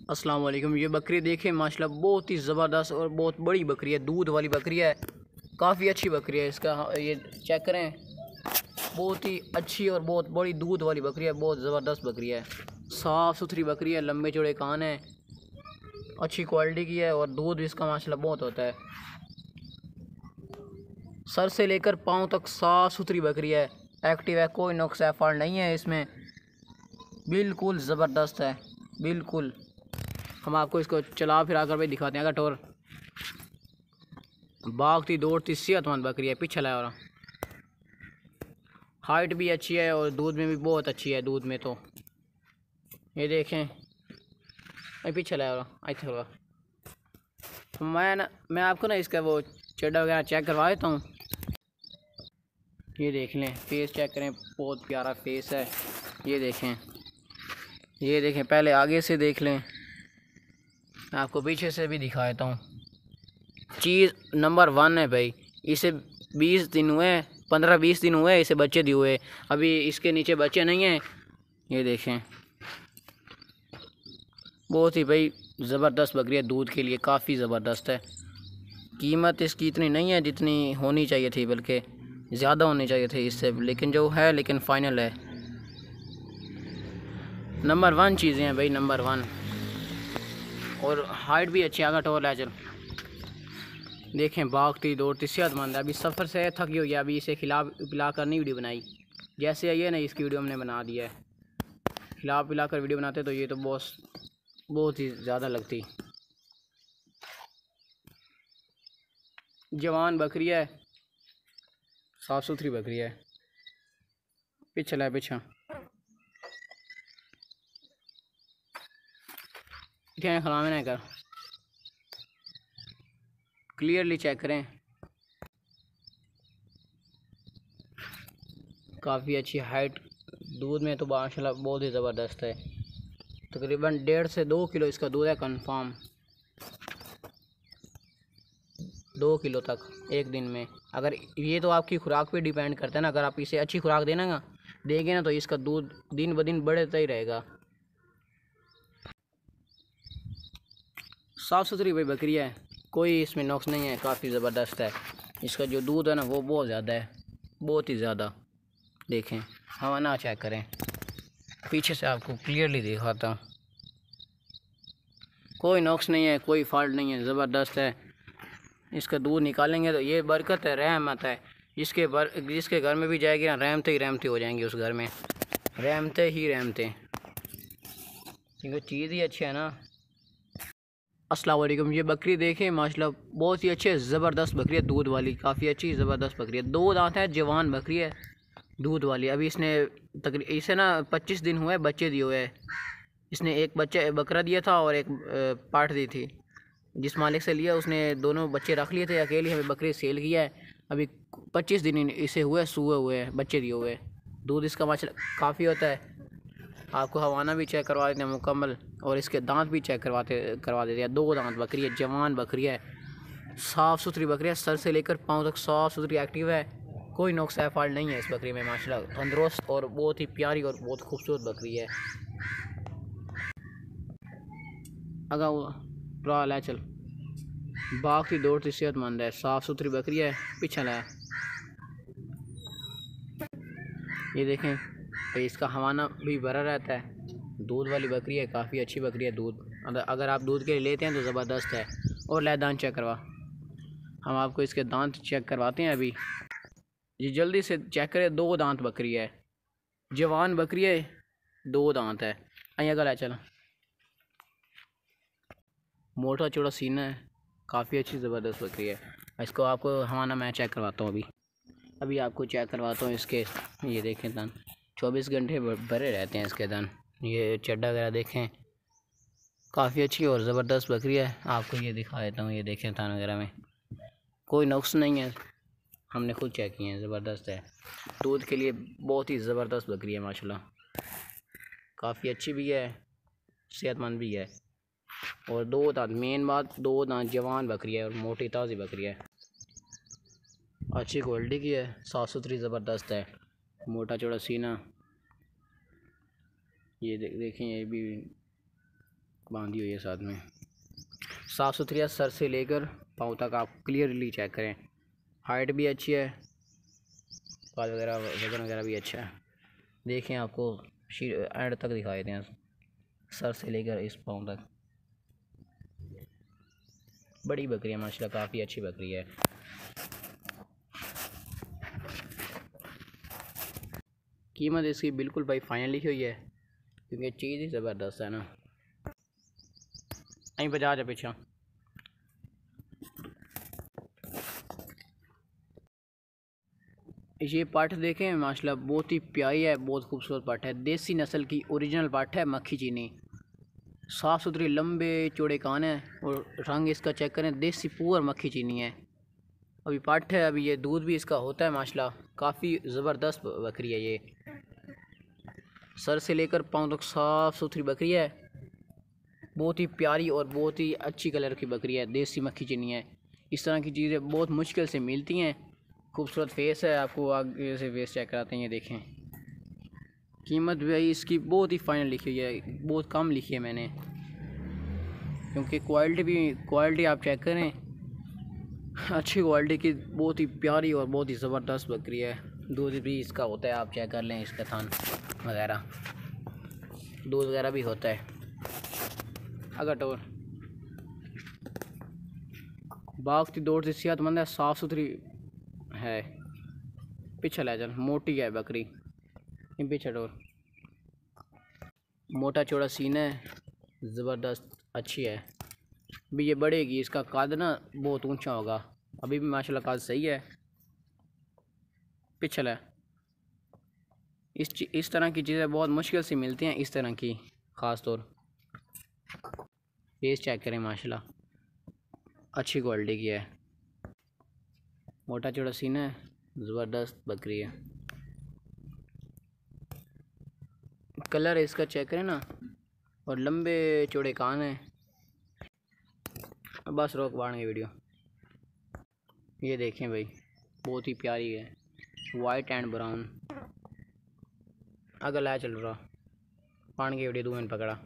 अस्सलाम वालेकुम। ये बकरी देखें माशाल्लाह बहुत ही ज़बरदस्त और बहुत बड़ी बकरी है, दूध वाली बकरी है, काफ़ी अच्छी बकरी है। इसका ये चेक करें, बहुत ही अच्छी और बहुत बड़ी दूध वाली बकरी है, बहुत ज़बरदस्त बकरी है, साफ़ सुथरी बकरी है, लंबे चौड़े कान है, अच्छी क्वालिटी की है और दूध भी इसका माशाल्लाह बहुत होता है। सर से लेकर पाँव तक साफ़ सुथरी बकरी है, एक्टिव है, कोई नुक्स है फॉल्ट नहीं है इसमें, बिल्कुल ज़बरदस्त है बिल्कुल। हम आपको इसको चला फिरा कर भी दिखाते हैं। अगर टोर भागती दौड़ती सेहतमंद बकरी है। पीछे लाया और हाइट भी अच्छी है और दूध में भी बहुत अच्छी है। दूध में तो ये देखें, पीछे लाया और अच्छा होगा। मैं आपको ना इसका वो चड्डा वगैरह चेक करवा देता हूँ। ये देख लें, फेस चेक करें, बहुत प्यारा फेस है। ये देखें, पहले आगे से देख लें, मैं आपको पीछे से भी दिखा देता हूँ। चीज़ नंबर 1 है भाई। इसे 20 दिन हुए, 15-20 दिन हुए इसे बच्चे दिए हुए, अभी इसके नीचे बच्चे नहीं हैं। ये देखें, बहुत ही भाई ज़बरदस्त बकरी है, दूध के लिए काफ़ी ज़बरदस्त है। कीमत इसकी इतनी नहीं है जितनी होनी चाहिए थी, बल्कि ज़्यादा होनी चाहिए थी इससे, लेकिन जो है लेकिन फ़ाइनल है। नंबर 1 चीज़ें हैं भाई, नंबर 1। और हाइट भी अच्छी, आगा टोल है। चल देखें, भागती दौड़ती सेहतमंद है। अभी सफ़र से थकी हुई है, अभी इसे खिला पिला कर नहीं वीडियो बनाई। जैसे ये नहीं, इसकी वीडियो हमने बना दी है। खिला पिला कर वीडियो बनाते तो ये तो बहुत ही ज़्यादा लगती। जवान बकरी है, साफ़ सुथरी बकरी है। पीछे लाए, पीछा खिलावे नहीं कर, क्लियरली चेक करें। काफ़ी अच्छी हाइट, दूध में तो माशाल्लाह बहुत ही ज़बरदस्त है। तकरीबन 1.5 से 2 किलो इसका दूध है कंफर्म, 2 किलो तक एक दिन में। अगर ये तो आपकी खुराक पे डिपेंड करता है ना, अगर आप इसे अच्छी खुराक देंगे ना तो इसका दूध दिन ब दिन बढ़ता ही रहेगा। साफ़ सुथरी भाई बकरी है, कोई इसमें नुक्स नहीं है, काफ़ी ज़बरदस्त है। इसका जो दूध है ना वो बहुत ज़्यादा है, बहुत ही ज़्यादा। देखें, हवा ना चेक करें, पीछे से आपको क्लियरली दिखाता हूँ। कोई नुक्स नहीं है, कोई फॉल्ट नहीं है, ज़बरदस्त है। इसका दूध निकालेंगे तो ये बरकत है, रहमत है। जिसके घर में भी जाएगी ना, रहमतें ही रहमतें हो जाएंगी उस घर में, रहमतें ही रहमतें, क्योंकि चीज़ ही अच्छी है ना। अस्सलाम वालेकुम। ये बकरी देखें माशाल्लाह बहुत ही अच्छी है, ज़बरदस्त बकरी है, दूध वाली, काफ़ी अच्छी ज़बरदस्त बकरी है। 2 दांत है, जवान बकरी है, दूध वाली। अभी इसे ना 25 दिन हुए बच्चे दिए हुए। इसने एक बच्चा बकरा दिया था और एक पाठ दी थी। जिस मालिक से लिया उसने दोनों बच्चे रख लिए थे, अकेली हमें बकरी सेल किया है। अभी 25 दिन इसे सूए हुए हैं, बच्चे दिए हुए। दूध इसका माशाल्लाह काफ़ी होता है। आपको हवाना भी चेक करवा देते हैं मुकम्मल, और इसके दांत भी चेक करवा देते हैं। 2 दांत बकरी है, जवान बकरी है, साफ़ सुथरी बकरी है, सर से लेकर पाँव तक साफ़ सुथरी एक्टिव है, कोई नुक्स है फॉल्ट नहीं है इस बकरी में। माशाल्लाह तंदुरुस्त और बहुत ही प्यारी और बहुत खूबसूरत बकरी है। अगर वो राल है, चल बाकी दौड़ती सेहतमंद है, साफ़ सुथरी बकरी है। पीछे लाया, ये देखें तो इसका हवाना भी भरा रहता है। दूध वाली बकरी है, काफ़ी अच्छी बकरी है। दूध अगर आप दूध के लिए लेते हैं तो ज़बरदस्त है। और ले दांत चेक करवा, हम आपको इसके दांत चेक करवाते हैं अभी। ये जल्दी से चेक करें, 2 दांत बकरी है, जवान बकरी है, 2 दांत है। अगर गला चला, मोटा चौड़ा सीना है, काफ़ी अच्छी ज़बरदस्त बकरी है। इसको आपको हवाना मैं चेक करवाता हूँ अभी आपको चेक करवाता हूँ इसके। ये देखें दान 24 घंटे भरे रहते हैं इसके दान। ये चड्डा वगैरह देखें, काफ़ी अच्छी और ज़बरदस्त बकरी है। आपको ये दिखा देता हूँ, ये देखें थान वगैरह में कोई नुक्स नहीं है, हमने खुद चेक किए हैं, ज़बरदस्त है। दूध के लिए बहुत ही ज़बरदस्त बकरी है माशाल्लाह, काफ़ी अच्छी भी है, सेहतमंद भी है। और 2 दांत, मेन बात 2 दांत, जवान बकरी है और मोटी ताज़ी बकरी है, अच्छी क्वालिटी की है, साफ़ सुथरी ज़बरदस्त है, मोटा चौड़ा सीना। ये देखें, ये भी बांधी हुई है साथ में। साफ़ सुथरी सर से लेकर पाँव तक आप क्लियरली चेक करें। हाइट भी अच्छी है, पाल वगैरह वजन वगैरह भी अच्छा है। देखें, आपको एंड तक दिखाई दें, सर से लेकर इस पाँव तक। बड़ी बकरी है माशाल्लाह, काफ़ी अच्छी बकरी है। कीमत इसकी बिल्कुल भाई फाइनल लिखी हुई है, क्योंकि चीज़ ही ज़बरदस्त है ना। अं बजा जा पीछा। ये पाठ देखें माशाल्लाह, बहुत ही प्यारी है, बहुत खूबसूरत पाठ है। देसी नस्ल की ओरिजिनल पाठ है, मक्खी चीनी। साफ़ सुथरी लंबे चौड़े कान है और रंग इसका चेक करें, देसी पूअर मक्खी चीनी है। अभी पाठ है, अभी ये दूध भी इसका होता है माशाल्लाह। काफ़ी ज़बरदस्त बकरी है ये, सर से लेकर पाँव तक साफ़ सुथरी बकरी है। बहुत ही प्यारी और बहुत ही अच्छी कलर की बकरी है, देसी मक्खी चीनी है। इस तरह की चीज़ें बहुत मुश्किल से मिलती हैं। खूबसूरत फेस है, आपको आगे से फेस चेक कराते हैं। ये देखें, कीमत भी इसकी बहुत ही फाइनल लिखी हुई है, बहुत कम लिखी है मैंने, क्योंकि क्वालिटी आप चेक करें, अच्छी क्वालिटी की, बहुत ही प्यारी और बहुत ही ज़बरदस्त बकरी है। दूध भी इसका होता है, आप चेक कर लें, इसका थान वगैरह, दूध वगैरह भी होता है। अगर तो बागती दौड़ से सेहतमंद है, साफ़ सुथरी है। पीछे ले चल, मोटी है बकरी, पीछे डोर, मोटा चौड़ा सीना है, ज़बरदस्त अच्छी है। भी ये बढ़ेगी, इसका कद ना बहुत ऊंचा होगा। अभी भी माशाल्लाह कद सही है। पीछे ले। इस तरह की चीज़ें बहुत मुश्किल से मिलती हैं, इस तरह की ख़ास तौर। फेस चेक करें माशाल्लाह, अच्छी क्वालिटी की है, मोटा चौड़ा सीना है, ज़बरदस्त बकरी है। कलर इसका चेक करें ना, और लंबे चौड़े कान हैं। बस रोक बाढ़ गई वीडियो। ये देखें भाई, बहुत ही प्यारी है, वाइट एंड ब्राउन। अगर ला चल रहा पान की वीडियो 2 मिनट पकड़ा।